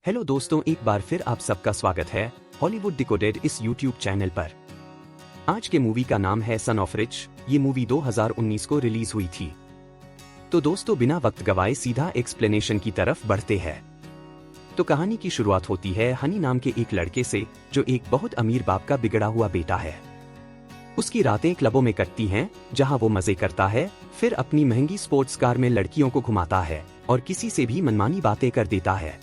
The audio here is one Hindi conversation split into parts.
हेलो दोस्तों, एक बार फिर आप सबका स्वागत है हॉलीवुड डिकोडेड इस यूट्यूब चैनल पर। आज के मूवी का नाम है सन ऑफ रिच। ये मूवी 2019 को रिलीज हुई थी। तो दोस्तों, बिना वक्त गवाए सीधा एक्सप्लेनेशन की तरफ बढ़ते हैं। तो कहानी की शुरुआत होती है हनी नाम के एक लड़के से, जो एक बहुत अमीर बाप का बिगड़ा हुआ बेटा है। उसकी रातें क्लबों में कटती हैं, जहां वो मजे करता है, फिर अपनी महंगी स्पोर्ट्स कार में लड़कियों को घुमाता है और किसी से भी मनमानी बातें कर देता है।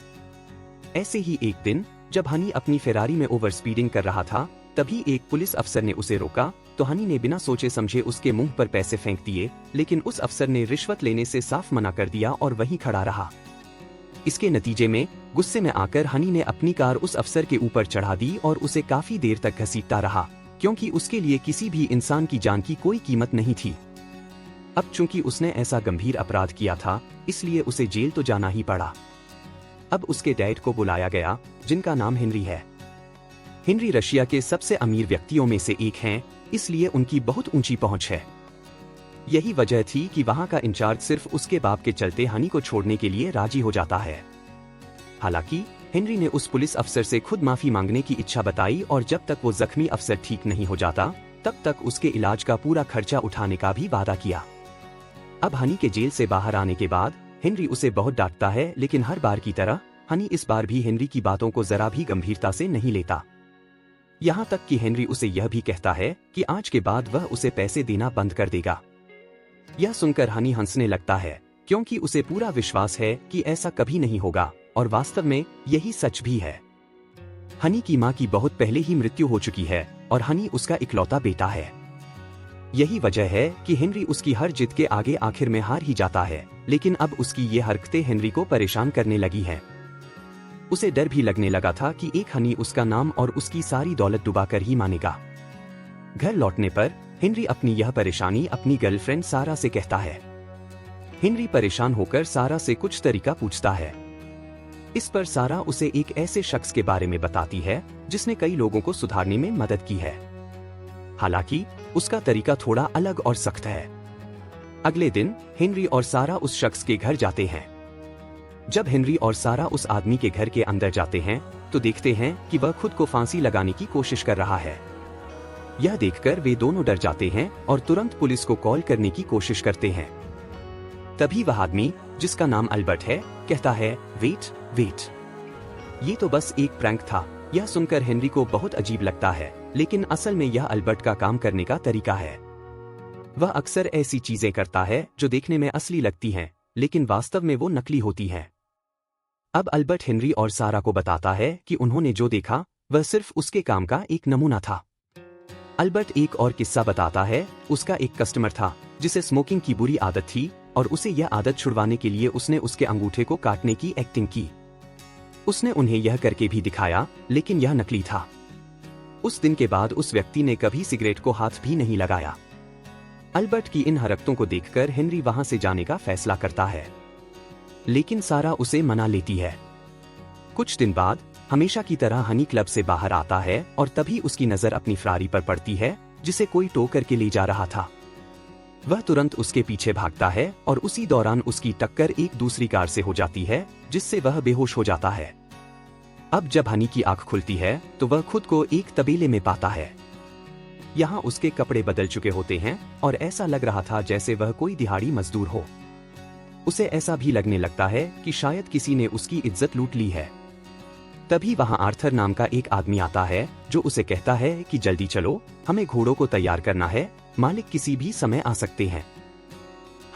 ऐसे ही एक दिन जब हनी अपनी फेरारी में ओवर स्पीडिंग कर रहा था, तभी एक पुलिस अफसर ने उसे रोका। तो हनी ने बिना सोचे समझे उसके मुंह पर पैसे फेंक दिए, लेकिन उस अफसर ने रिश्वत लेने से साफ मना कर दिया और वहीं खड़ा रहा। इसके नतीजे में गुस्से में आकर हनी ने अपनी कार उस अफसर के ऊपर चढ़ा दी और उसे काफी देर तक घसीटता रहा, क्योंकि उसके लिए किसी भी इंसान की जान की कोई कीमत नहीं थी। अब चूंकि उसने ऐसा गंभीर अपराध किया था, इसलिए उसे जेल तो जाना ही पड़ा। अब उसके डैड को बुलाया गया, जिनका नाम हेनरी है। हेनरी रशिया के सबसे अमीर व्यक्तियों में से एक हैं, इसलिए उनकी बहुत ऊंची पहुंच है। यही वजह थी कि वहां का इंचार्ज सिर्फ उसके बाप के चलते हनी को छोड़ने के लिए राजी हो जाता है। हालांकि हेनरी ने उस पुलिस अफसर से खुद माफी मांगने की इच्छा बताई और जब तक वो जख्मी अफसर ठीक नहीं हो जाता, तब तक उसके इलाज का पूरा खर्चा उठाने का भी वादा किया। अब हनी के जेल से बाहर आने के बाद हेनरी उसे बहुत डांटता है, लेकिन हर बार की तरह हनी इस बार भी हेनरी की बातों को जरा भी गंभीरता से नहीं लेता। यहाँ तक कि हेनरी उसे यह भी कहता है कि आज के बाद वह उसे पैसे देना बंद कर देगा। यह सुनकर हनी हंसने लगता है, क्योंकि उसे पूरा विश्वास है कि ऐसा कभी नहीं होगा, और वास्तव में यही सच भी है। हनी की मां की बहुत पहले ही मृत्यु हो चुकी है और हनी उसका इकलौता बेटा है। यही वजह है कि हेनरी उसकी हर जिद के आगे आखिर में हार ही जाता है, लेकिन अब उसकी ये हरकतें हेनरी को परेशान करने लगी हैं। उसे डर भी लगने लगा था कि एक हनी उसका नाम और उसकी सारी दौलत डुबाकर ही मानेगा। घर लौटने पर हेनरी अपनी यह परेशानी अपनी गर्लफ्रेंड सारा से कहता है। हेनरी परेशान होकर सारा से कुछ तरीका पूछता है। इस पर सारा उसे एक ऐसे शख्स के बारे में बताती है जिसने कई लोगों को सुधारने में मदद की है। हालांकि उसका तरीका थोड़ा अलग और सख्त है। अगले दिन हेनरी और सारा उस शख्स के घर जाते हैं। जब हेनरी और सारा उस आदमी के घर के अंदर जाते हैं, तो देखते हैं कि वह खुद को फांसी लगाने की कोशिश कर रहा है। यह देखकर वे दोनों डर जाते हैं और तुरंत पुलिस को कॉल करने की कोशिश करते हैं। तभी वह आदमी, जिसका नाम अल्बर्ट है, कहता है, वेट वेट, ये तो बस एक प्रैंक था। यह सुनकर हेनरी को बहुत अजीब लगता है, लेकिन असल में यह अल्बर्ट का काम करने का तरीका है। वह अक्सर ऐसी चीजें करता है जो देखने में असली लगती हैं, लेकिन वास्तव में वो नकली होती हैं। अब अल्बर्ट हेनरी और सारा को बताता है कि उन्होंने जो देखा वह सिर्फ उसके काम का एक नमूना था। अल्बर्ट एक और किस्सा बताता है। उसका एक कस्टमर था जिसे स्मोकिंग की बुरी आदत थी, और उसे यह आदत छुड़वाने के लिए उसने उसके अंगूठे को काटने की एक्टिंग की। उसने उन्हें यह करके भी दिखाया, लेकिन यह नकली था। उस दिन के बाद उस व्यक्ति ने कभी सिगरेट को हाथ भी नहीं लगाया। अल्बर्ट की इन हरकतों को देखकर हेनरी वहां से जाने का फैसला करता है, लेकिन सारा उसे मना लेती है। कुछ दिन बाद हमेशा की तरह हनी क्लब से बाहर आता है और तभी उसकी नजर अपनी फेरारी पर पड़ती है, जिसे कोई टो करके ले जा रहा था। वह तुरंत उसके पीछे भागता है और उसी दौरान उसकी टक्कर एक दूसरी कार से हो जाती है, जिससे वह बेहोश हो जाता है। अब जब हनी की आंख खुलती है तो वह खुद को एक तबेले में पाता है। यहाँ उसके कपड़े बदल चुके होते हैं और ऐसा लग रहा था जैसे वह कोई दिहाड़ी मजदूर हो। उसे ऐसा भी लगने लगता है कि शायद किसी ने उसकी इज्जत लूट ली है। तभी वहां आर्थर नाम का एक आदमी आता है, जो उसे कहता है कि जल्दी चलो, हमें घोड़ों को तैयार करना है, मालिक किसी भी समय आ सकते हैं।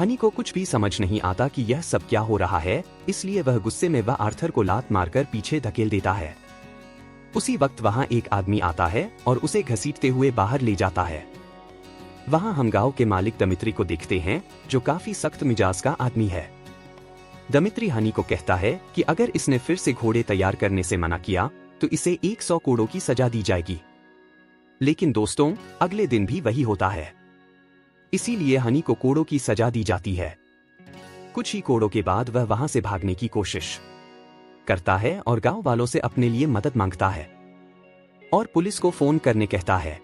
हनी को कुछ भी समझ नहीं आता कि यह सब क्या हो रहा है, इसलिए वह गुस्से में वह आर्थर को लात मारकर पीछे धकेल देता है। उसी वक्त वहां एक आदमी आता है और उसे घसीटते हुए बाहर ले जाता है। वहां हम गांव के मालिक दमित्री को देखते हैं, जो काफी सख्त मिजाज का आदमी है। दमित्री हनी को कहता है कि अगर इसने फिर से घोड़े तैयार करने से मना किया तो इसे 100 कोड़ों की सजा दी जाएगी। लेकिन दोस्तों, अगले दिन भी वही होता है। इसीलिए हनी को कोड़ों की सजा दी जाती है। कुछ ही कोड़ों के बाद वह वहां से भागने की कोशिश करता है और गांव वालों से अपने लिए मदद मांगता है और पुलिस को फोन करने कहता है।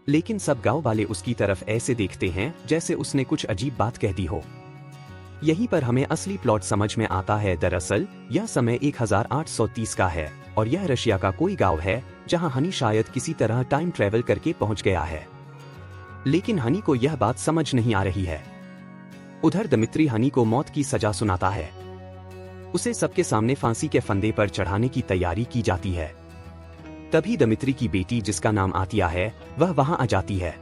लेकिन सब गांव वाले उसकी तरफ ऐसे देखते हैं जैसे उसने कुछ अजीब बात कह दी हो। यहीं पर हमें असली प्लॉट समझ में आता है। दरअसल यह समय 1830 का है और यह रशिया का कोई गांव है जहां हनी शायद किसी तरह टाइम ट्रेवल करके पहुंच गया है। लेकिन हनी को यह बात समझ नहीं आ रही है। उधर दमित्री हनी को मौत की सजा सुनाता है। उसे सबके सामने फांसी के फंदे पर चढ़ाने की तैयारी की जाती है। तभी दमित्री की बेटी, जिसका नाम आतिया है, वह वहां आ जाती है।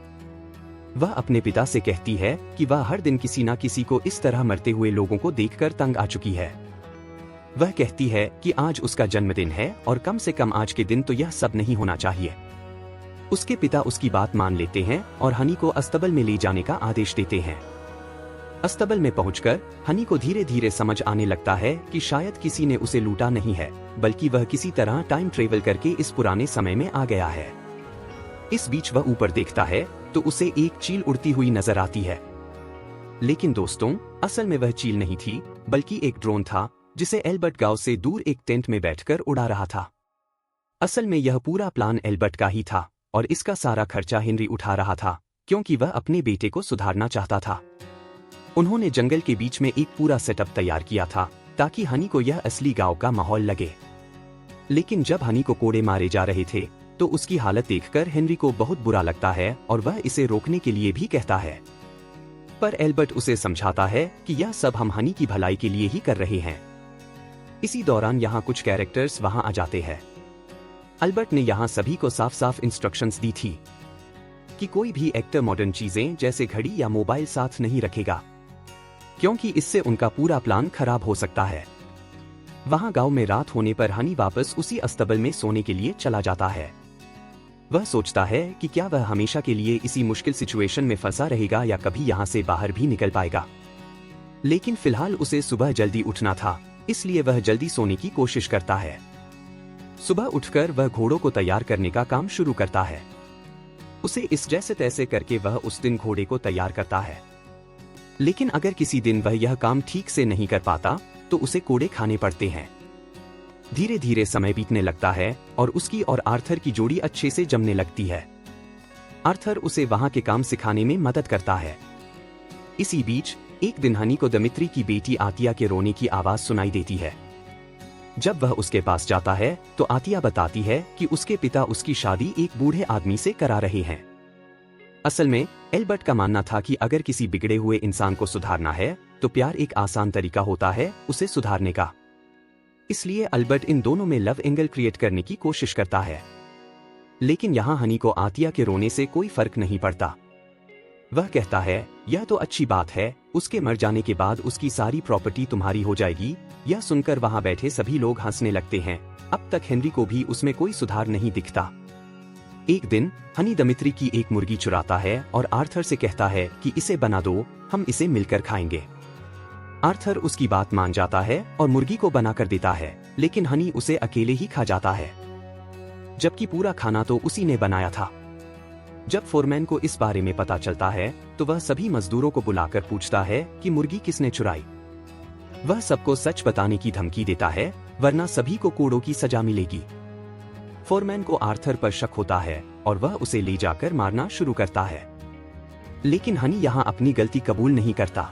वह अपने पिता से कहती है कि वह हर दिन किसी न किसी को इस तरह मरते हुए लोगों को देखकर तंग आ चुकी है। वह कहती है कि आज उसका जन्मदिन है और कम से कम आज के दिन तो यह सब नहीं होना चाहिए। उसके पिता उसकी बात मान लेते हैं और हनी को अस्तबल में ले जाने का आदेश देते हैं। अस्तबल में पहुंचकर हनी को धीरे धीरे समझ आने लगता है कि शायद किसी ने उसे लूटा नहीं है, बल्कि वह किसी तरह टाइम ट्रेवल करके इस पुराने समय में आ गया है। इस बीच वह ऊपर देखता है तो उसे एक चील उड़ती हुई नजर आती है। लेकिन दोस्तों, असल में वह चील नहीं थी, बल्कि एक ड्रोन था जिसे एल्बर्ट गांव से दूर एक टेंट में बैठकर उड़ा रहा था। असल में यह पूरा प्लान एल्बर्ट का ही था और इसका सारा खर्चा हेनरी उठा रहा था, क्योंकि वह अपने बेटे को सुधारना चाहता था। उन्होंने जंगल के बीच में एक पूरा सेटअप तैयार किया था ताकि हनी को यह असली गांव का माहौल लगे। लेकिन जब हनी को कोड़े मारे जा रहे थे तो उसकी हालत देखकर हेनरी को बहुत बुरा लगता है और वह इसे रोकने के लिए भी कहता है। पर एल्बर्ट उसे समझाता है कि यह सब हम हनी की भलाई के लिए ही कर रहे हैं। इसी दौरान यहाँ कुछ कैरेक्टर्स वहां आ जाते हैं। एल्बर्ट ने यहाँ सभी को साफ साफ इंस्ट्रक्शंस दी थी कि कोई भी एक्टर मॉडर्न चीजें जैसे घड़ी या मोबाइल साथ नहीं रखेगा, क्योंकि इससे उनका पूरा प्लान खराब हो सकता है। वहां गांव में रात होने पर हनी वापस उसी अस्तबल में सोने के लिए चला जाता है। वह सोचता है कि क्या वह हमेशा के लिए इसी मुश्किल सिचुएशन में फंसा रहेगा या कभी यहां से बाहर भी निकल पाएगा। लेकिन फिलहाल उसे सुबह जल्दी उठना था, इसलिए वह जल्दी सोने की कोशिश करता है। सुबह उठकर वह घोड़ों को तैयार करने का काम शुरू करता है। उसे इस जैसे तैसे करके वह उस दिन घोड़े को तैयार करता है। लेकिन अगर किसी दिन वह यह काम ठीक से नहीं कर पाता तो उसे कोड़े खाने पड़ते हैं। धीरे धीरे समय बीतने लगता है और उसकी और आर्थर की जोड़ी अच्छे से जमने लगती है। आर्थर उसे वहां के काम सिखाने में मदद करता है। इसी बीच एक दिन हनी को दमित्री की बेटी आतिया के रोने की आवाज सुनाई देती है। जब वह उसके पास जाता है तो आतिया बताती है कि उसके पिता उसकी शादी एक बूढ़े आदमी से करा रहे हैं। असल में एल्बर्ट का मानना था कि अगर किसी बिगड़े हुए इंसान को सुधारना है तो प्यार एक आसान तरीका होता है उसे सुधारने का। इसलिए एल्बर्ट इन दोनों में लव एंगल क्रिएट करने की कोशिश करता है। लेकिन यहाँ हनी को आतिया के रोने से कोई फर्क नहीं पड़ता। वह कहता है, यह तो अच्छी बात है, उसके मर जाने के बाद उसकी सारी प्रॉपर्टी तुम्हारी हो जाएगी। यह सुनकर वहां बैठे सभी लोग हंसने लगते हैं। अब तक हेनरी को भी उसमें कोई सुधार नहीं दिखता। एक दिन हनी दमित्री की एक मुर्गी चुराता है और आर्थर से कहता है कि इसे बना दो, हम इसे मिलकर खाएंगे। आर्थर उसकी बात मान जाता है और मुर्गी को बना कर देता है, लेकिन हनी उसे अकेले ही खा जाता है, जबकि पूरा खाना तो उसी ने बनाया था। जब फोरमैन को इस बारे में पता चलता है तो वह सभी मजदूरों को बुलाकर पूछता है कि मुर्गी किसने चुराई। वह सबको सच बताने की धमकी देता है, वरना सभी को कोड़ों की सजा मिलेगी। फोरमैन को आर्थर पर शक होता है और वह उसे ले जाकर मारना शुरू करता है। लेकिन हनी यहाँ अपनी गलती कबूल नहीं करता,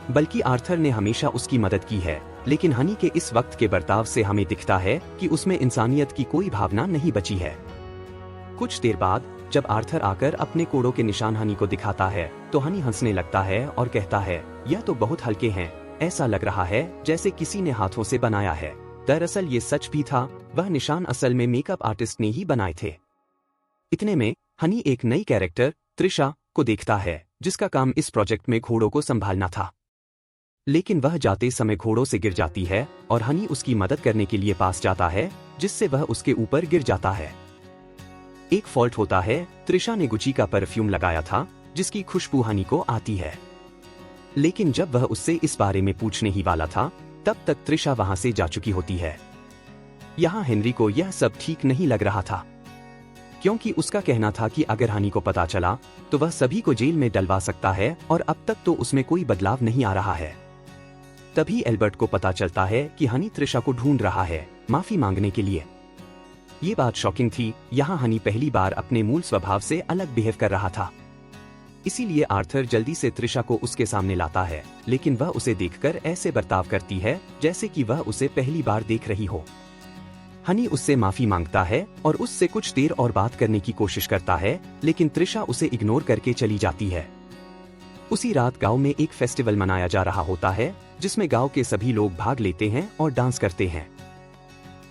बल्कि आर्थर ने हमेशा उसकी मदद की है। लेकिन हनी के इस वक्त के बर्ताव से हमें दिखता है कि उसमें इंसानियत की कोई भावना नहीं बची है। कुछ देर बाद जब आर्थर आकर अपने कोड़ों के निशान हनी को दिखाता है तो हनी हंसने लगता है और कहता है, यह तो बहुत हल्के हैं, ऐसा लग रहा है जैसे किसी ने हाथों से बनाया है। दरअसल ये सच भी था, वह निशान असल में मेकअप आर्टिस्ट ने ही बनाए थे। इतने में हनी एक नई कैरेक्टर त्रिशा को देखता है, जिसका काम इस प्रोजेक्ट में घोड़ों को संभालना था। लेकिन वह जाते समय घोड़ों से गिर जाती है और हनी उसकी मदद करने के लिए पास जाता है, जिससे वह उसके ऊपर गिर जाता है। एक फॉल्ट होता है, त्रिशा ने गुची का परफ्यूम लगाया था जिसकी खुशबू हनी को आती है। लेकिन जब वह उससे इस बारे में पूछने ही वाला था तब तक त्रिशा वहां से जा चुकी होती है। यहाँ हेनरी को यह सब ठीक नहीं लग रहा था, क्योंकि उसका कहना था कि अगर हनी को पता चला तो वह सभी को जेल में डलवा सकता है और अब तक तो उसमें कोई बदलाव नहीं आ रहा है। तभी एल्बर्ट को पता चलता है कि हनी त्रिशा को ढूंढ रहा है माफी मांगने के लिए। ये बात शॉकिंग थी, यहाँ हनी पहली बार अपने मूल स्वभाव से अलग बिहेव कर रहा था। इसीलिए आर्थर जल्दी से त्रिशा को उसके सामने लाता है, लेकिन वह उसे देखकर ऐसे बर्ताव करती है जैसे कि वह उसे पहली बार देख रही हो। हनी उससे माफी मांगता है और उससे कुछ देर और बात करने की कोशिश करता है, लेकिन त्रिशा उसे इग्नोर करके चली जाती है। उसी रात गांव में एक फेस्टिवल मनाया जा रहा होता है, जिसमें गांव के सभी लोग भाग लेते हैं और डांस करते हैं।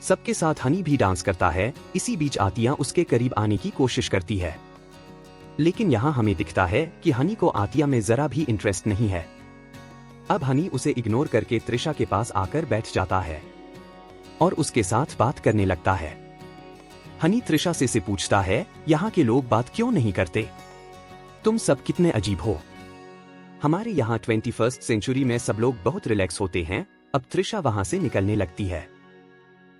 सबके साथ हनी भी डांस करता है। इसी बीच आतिया उसके करीब आने की कोशिश करती है, लेकिन यहाँ हमें दिखता है कि हनी को आतिया में जरा भी इंटरेस्ट नहीं है। अब हनी उसे इग्नोर करके त्रिशा के पास आकर बैठ जाता है और उसके साथ बात करने लगता है। हनी त्रिशा से पूछता है, यहाँ के लोग बात क्यों नहीं करते? तुम सब कितने अजीब हो। हमारे यहाँ 21st सेंचुरी में सब लोग बहुत रिलैक्स होते हैं। अब त्रिशा वहां से निकलने लगती है,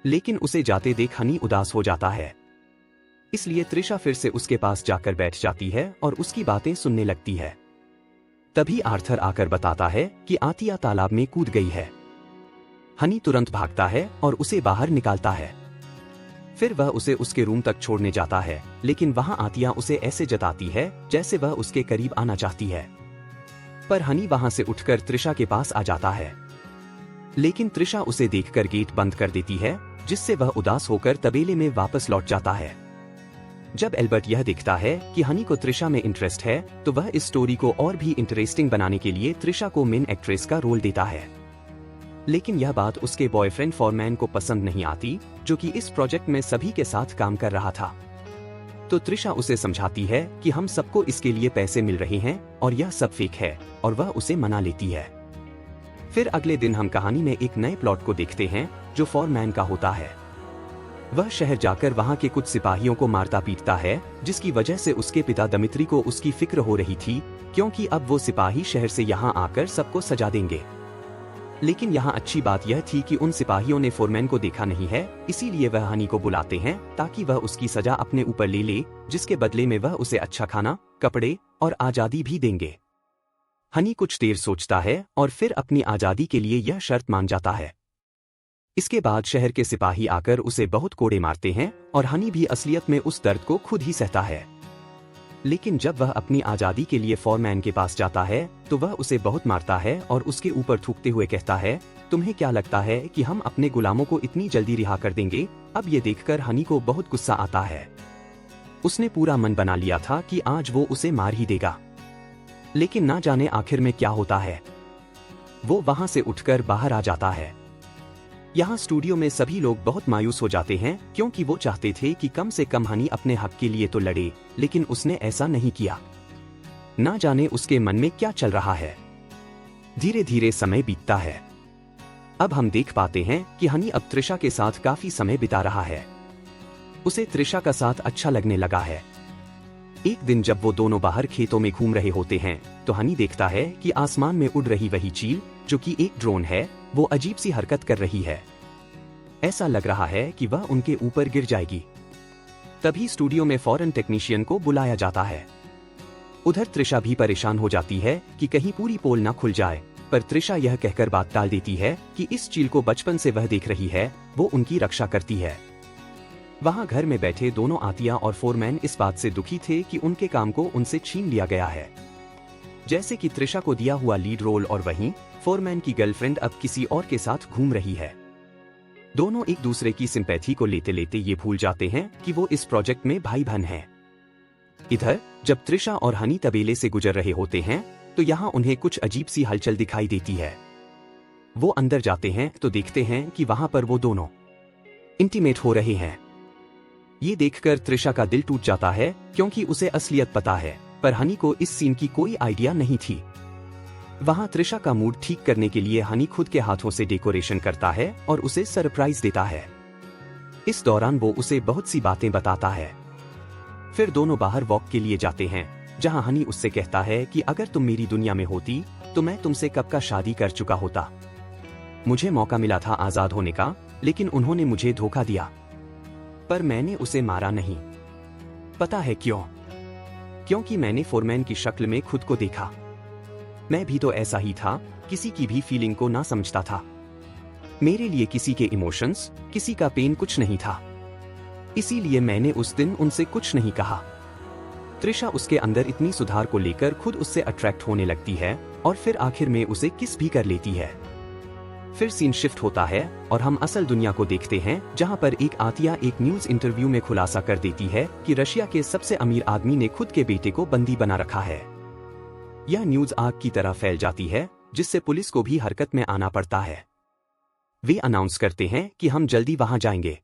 लेकिन उसे जाते देख हनी उदास हो जाता है। इसलिए त्रिशा फिर से उसके पास जाकर बैठ जाती है और उसकी बातें सुनने लगती है। तभी आर्थर आकर बताता है कि आतिया तालाब में कूद गई है। हनी तुरंत भागता है और उसे बाहर निकालता है। फिर वह उसे उसके रूम तक छोड़ने जाता है, लेकिन वहां आतिया उसे ऐसे जताती है जैसे वह उसके करीब आना चाहती है। पर हनी वहां से उठकर त्रिशा के पास आ जाता है, लेकिन त्रिशा उसे देखकर गेट बंद कर देती है, जिससे वह उदास होकर तबेले में वापस लौट जाता है। जब एल्बर्ट यह देखता है कि हनी को त्रिशा में इंटरेस्ट है, तो वह इस स्टोरी को और भी इंटरेस्टिंग बनाने के लिए त्रिशा को मेन एक्ट्रेस का रोल देता है। लेकिन यह बात उसके बॉयफ्रेंड फॉरमैन को पसंद नहीं आती, जो कि इस प्रोजेक्ट में सभी के साथ काम कर रहा था। तो त्रिशा उसे समझाती है कि हम सबको इसके लिए पैसे मिल रहे हैं और यह सब फेक है, और वह उसे मना लेती है। फिर अगले दिन हम कहानी में एक नए प्लॉट को देखते हैं, जो फॉरमैन का होता है। वह शहर जाकर वहां के कुछ सिपाहियों को मारता पीटता है, जिसकी वजह से उसके पिता दमित्री को उसकी फिक्र हो रही थी, क्योंकि अब वो सिपाही शहर से यहाँ आकर सबको सजा देंगे। लेकिन यहाँ अच्छी बात यह थी कि उन सिपाहियों ने फॉरमैन को देखा नहीं है, इसीलिए वह हनी को बुलाते हैं ताकि वह उसकी सजा अपने ऊपर ले ले, जिसके बदले में वह उसे अच्छा खाना, कपड़े और आजादी भी देंगे। हनी कुछ देर सोचता है और फिर अपनी आजादी के लिए यह शर्त मान जाता है। इसके बाद शहर के सिपाही आकर उसे बहुत कोड़े मारते हैं और हनी भी असलियत में उस दर्द को खुद ही सहता है। लेकिन जब वह अपनी आजादी के लिए फॉरमैन के पास जाता है, तो वह उसे बहुत मारता है और उसके ऊपर थूकते हुए कहता है, तुम्हें क्या लगता है कि हम अपने गुलामों को इतनी जल्दी रिहा कर देंगे? अब ये देखकर हनी को बहुत गुस्सा आता है। उसने पूरा मन बना लिया था कि आज वो उसे मार ही देगा, लेकिन ना जाने आखिर में क्या होता है। वो वहां से उठकर बाहर आ जाता है। यहाँ स्टूडियो में सभी लोग बहुत मायूस हो जाते हैं, क्योंकि वो चाहते थे कि कम से कम हनी अपने हक के लिए तो लड़े, लेकिन उसने ऐसा नहीं किया। ना जाने उसके मन में क्या चल रहा है। धीरे धीरे समय बीतता है। अब हम देख पाते हैं कि हनी अब त्रिशा के साथ काफी समय बिता रहा है। उसे त्रिशा का साथ अच्छा लगने लगा है। एक दिन जब वो दोनों बाहर खेतों में घूम रहे होते हैं, तो हनी देखता है कि आसमान में उड़ रही वही चील, जो कि एक ड्रोन है, वो अजीब सी हरकत कर रही है। ऐसा लग रहा है कि वह उनके ऊपर गिर जाएगी। तभी स्टूडियो में फॉरेन टेक्नीशियन को बुलाया जाता है। उधर त्रिशा भी परेशान हो जाती है कि कहीं पूरी पोल ना खुल जाए, पर त्रिशा यह कहकर बात टाल देती है कि इस चील को बचपन से वह देख रही है, वो उनकी रक्षा करती है। वहां घर में बैठे दोनों आतिया और फॉरमैन इस बात से दुखी थे कि उनके काम को उनसे छीन लिया गया है। जैसे कि त्रिशा को दिया हुआ लीड रोल, और वहीं फॉरमैन की गर्लफ्रेंड अब किसी और के साथ घूम रही है। दोनों एक दूसरे की सिंपैथी को लेते लेते ये भूल जाते हैं कि वो इस प्रोजेक्ट में भाई बहन हैं। इधर जब त्रिशा और हनी तबेले से गुजर रहे होते हैं, तो यहाँ उन्हें कुछ अजीब सी हलचल दिखाई देती है। वो अंदर जाते हैं तो देखते हैं कि वहां पर वो दोनों इंटीमेट हो रहे हैं। ये देखकर त्रिशा का दिल टूट जाता है, क्योंकि उसे असलियत पता है, पर हनी को इस सीन की कोई आइडिया नहीं थी। वहां त्रिशा का मूड ठीक करने के लिए हनी खुद के हाथों से डेकोरेशन करता है और उसे सरप्राइज देता है। इस दौरान वो उसे बहुत सी बातें बताता है। फिर दोनों बाहर वॉक के लिए जाते हैं, जहां हनी उससे कहता है कि अगर तुम मेरी दुनिया में होती तो मैं तुमसे कब का शादी कर चुका होता। मुझे मौका मिला था आजाद होने का, लेकिन उन्होंने मुझे धोखा दिया। पर मैंने उसे मारा नहीं। पता है क्यों? क्योंकि मैंने फॉरमैन की शक्ल में खुद को देखा। मैं भी तो ऐसा ही था, किसी की भी फीलिंग को ना समझता था। मेरे लिए किसी के इमोशंस, किसी का पेन कुछ नहीं था। इसीलिए मैंने उस दिन उनसे कुछ नहीं कहा। त्रिशा उसके अंदर इतनी सुधार को लेकर खुद उससे अट्रैक्ट होने लगती है और फिर आखिर में उसे किस भी कर लेती है। फिर सीन शिफ्ट होता है और हम असल दुनिया को देखते हैं, जहां पर एक आतिया एक न्यूज इंटरव्यू में खुलासा कर देती है कि रशिया के सबसे अमीर आदमी ने खुद के बेटे को बंदी बना रखा है। यह न्यूज आग की तरह फैल जाती है, जिससे पुलिस को भी हरकत में आना पड़ता है। वे अनाउंस करते हैं कि हम जल्दी वहां जाएंगे।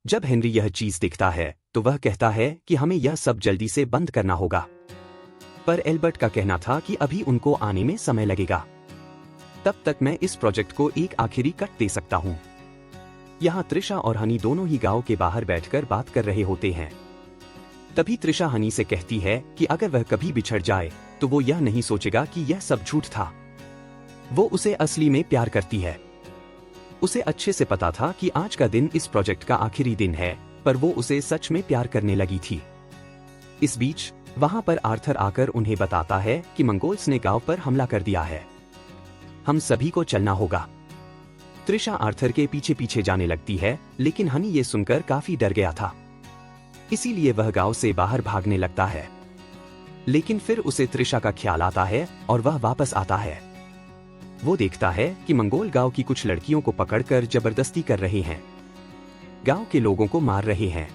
जब हेनरी यह चीज देखता है तो वह कहता है कि हमें यह सब जल्दी से बंद करना होगा, पर एल्बर्ट का कहना था कि अभी उनको आने में समय लगेगा। तब तक मैं इस प्रोजेक्ट को एक आखिरी कट दे सकता हूं। यहां त्रिशा और हनी दोनों ही गांव के बाहर बैठकर बात कर रहे होते हैं। तभी त्रिशा हनी से कहती है कि अगर वह कभी बिछड़ जाए तो वो यह नहीं सोचेगा कि यह सब झूठ था। वो उसे असली में प्यार करती है। उसे अच्छे से पता था कि आज का दिन इस प्रोजेक्ट का आखिरी दिन है, पर वो उसे सच में प्यार करने लगी थी। इस बीच वहां पर आर्थर आकर उन्हें बताता है कि मंगोल्स ने गांव पर हमला कर दिया है, हम सभी को चलना होगा। त्रिशा आर्थर के पीछे पीछे जाने लगती है, लेकिन हनी ये सुनकर काफी डर गया था, इसीलिए वह गांव से बाहर भागने लगता है। लेकिन फिर उसे त्रिशा का ख्याल आता है और वह वापस आता है। वो देखता है कि मंगोल गांव की कुछ लड़कियों को पकड़कर जबरदस्ती कर रहे हैं, गांव के लोगों को मार रहे हैं।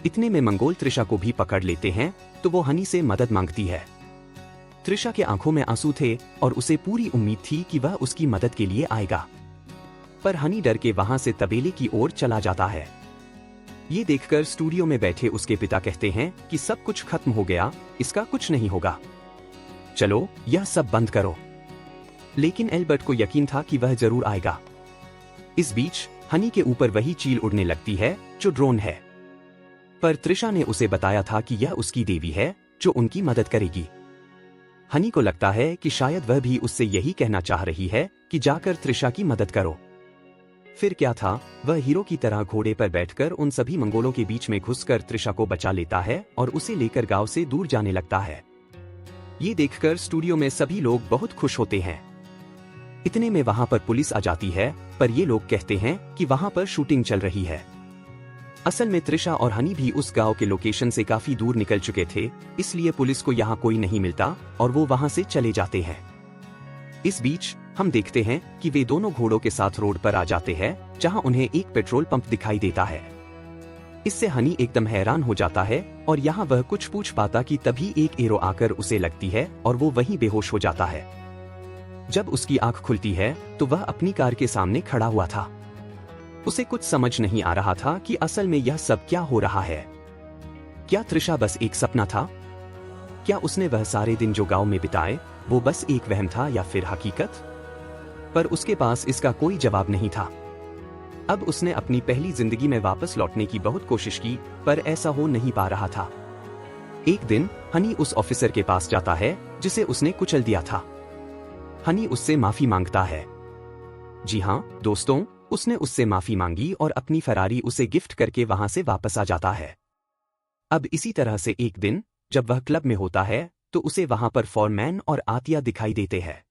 इतने में मंगोल त्रिशा को भी पकड़ लेते हैं, तो वो हनी से मदद मांगती है। त्रिशा के आंखों में आंसू थे और उसे पूरी उम्मीद थी कि वह उसकी मदद के लिए आएगा, पर हनी डर के वहां से तबेले की ओर चला जाता है। ये देखकर स्टूडियो में बैठे उसके पिता कहते हैं कि सब कुछ खत्म हो गया, इसका कुछ नहीं होगा, चलो यह सब बंद करो। लेकिन एल्बर्ट को यकीन था कि वह जरूर आएगा। इस बीच हनी के ऊपर वही चील उड़ने लगती है जो ड्रोन है, पर त्रिशा ने उसे बताया था कि यह उसकी देवी है जो उनकी मदद करेगी। हनी को लगता है कि शायद वह भी उससे यही कहना चाह रही है कि जाकर त्रिशा की मदद करो। फिर क्या था, वह हीरो की तरह घोड़े पर बैठकर उन सभी मंगोलों के बीच में घुसकर त्रिशा को बचा लेता है और उसे लेकर गांव से दूर जाने लगता है। ये देखकर स्टूडियो में सभी लोग बहुत खुश होते हैं। इतने में वहां पर पुलिस आ जाती है, पर ये लोग कहते हैं कि वहां पर शूटिंग चल रही है। असल में त्रिशा और हनी भी उस गांव के लोकेशन से काफी दूर निकल चुके थे, इसलिए पुलिस को यहाँ कोई नहीं मिलता और वो वहां से चले जाते हैं। इस बीच हम देखते हैं कि वे दोनों घोड़ों के साथ रोड पर आ जाते हैं, जहां उन्हें एक पेट्रोल पंप दिखाई देता है। इससे हनी एकदम हैरान हो जाता है और यहाँ वह कुछ पूछ पाता कि तभी एक एरो आकर उसे लगती है और वो वहीं बेहोश हो जाता है। जब उसकी आंख खुलती है तो वह अपनी कार के सामने खड़ा हुआ था। उसे कुछ समझ नहीं आ रहा था कि असल में यह सब क्या हो रहा है। क्या त्रिशा बस एक सपना था? क्या उसने वह सारे दिन जो गांव में बिताए वो बस एक वहम था या फिर हकीकत? पर उसके पास इसका कोई जवाब नहीं था। अब उसने अपनी पहली जिंदगी में वापस लौटने की बहुत कोशिश की, पर ऐसा हो नहीं पा रहा था। एक दिन हनी उस ऑफिसर के पास जाता है जिसे उसने कुचल दिया था। हनी उससे माफी मांगता है। जी हाँ दोस्तों, उसने उससे माफी मांगी और अपनी फरारी उसे गिफ्ट करके वहां से वापस आ जाता है। अब इसी तरह से एक दिन जब वह क्लब में होता है तो उसे वहां पर फॉरमैन और आतिया दिखाई देते हैं।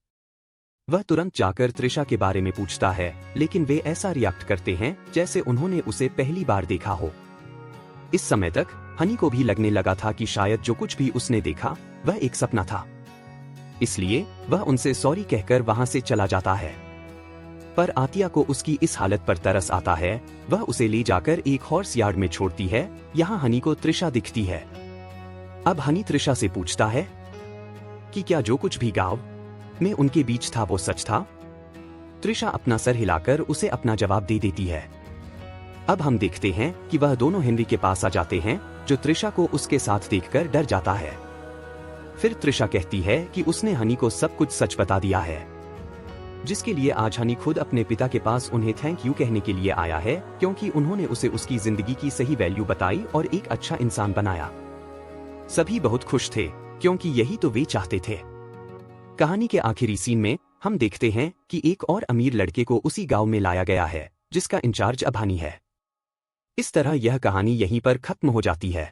वह तुरंत जाकर त्रिशा के बारे में पूछता है, लेकिन वे ऐसा रिएक्ट करते हैं जैसे उन्होंने उसे पहली बार देखा हो। इस समय तक हनी को भी लगने लगा था कि शायद जो कुछ भी उसने देखा वह एक सपना था, इसलिए वह उनसे सॉरी कहकर वहां से चला जाता है। पर आतिया को उसकी इस हालत पर तरस आता है। वह उसे ले जाकर एक हॉर्स यार्ड में छोड़ती है। यहाँ हनी को त्रिशा दिखती है। अब हनी त्रिशा से पूछता है कि क्या जो कुछ भी गांव में उनके बीच था वो सच था? त्रिशा अपना सर हिलाकर उसे अपना जवाब दे देती है। अब हम देखते हैं कि वह दोनों हेनरी के पास आ जाते हैं, जो त्रिशा को उसके साथ देखकर डर जाता है। फिर त्रिशा कहती है कि उसने हनी को सब कुछ सच बता दिया है, जिसके लिए आज हनी खुद अपने पिता के पास उन्हें थैंक यू कहने के लिए आया है, क्योंकि उन्होंने उसे उसकी जिंदगी की सही वैल्यू बताई और एक अच्छा इंसान बनाया। सभी बहुत खुश थे, क्योंकि यही तो वे चाहते थे। कहानी के आखिरी सीन में हम देखते हैं कि एक और अमीर लड़के को उसी गांव में लाया गया है, जिसका इंचार्ज अब हनी है। इस तरह यह कहानी यहीं पर खत्म हो जाती है।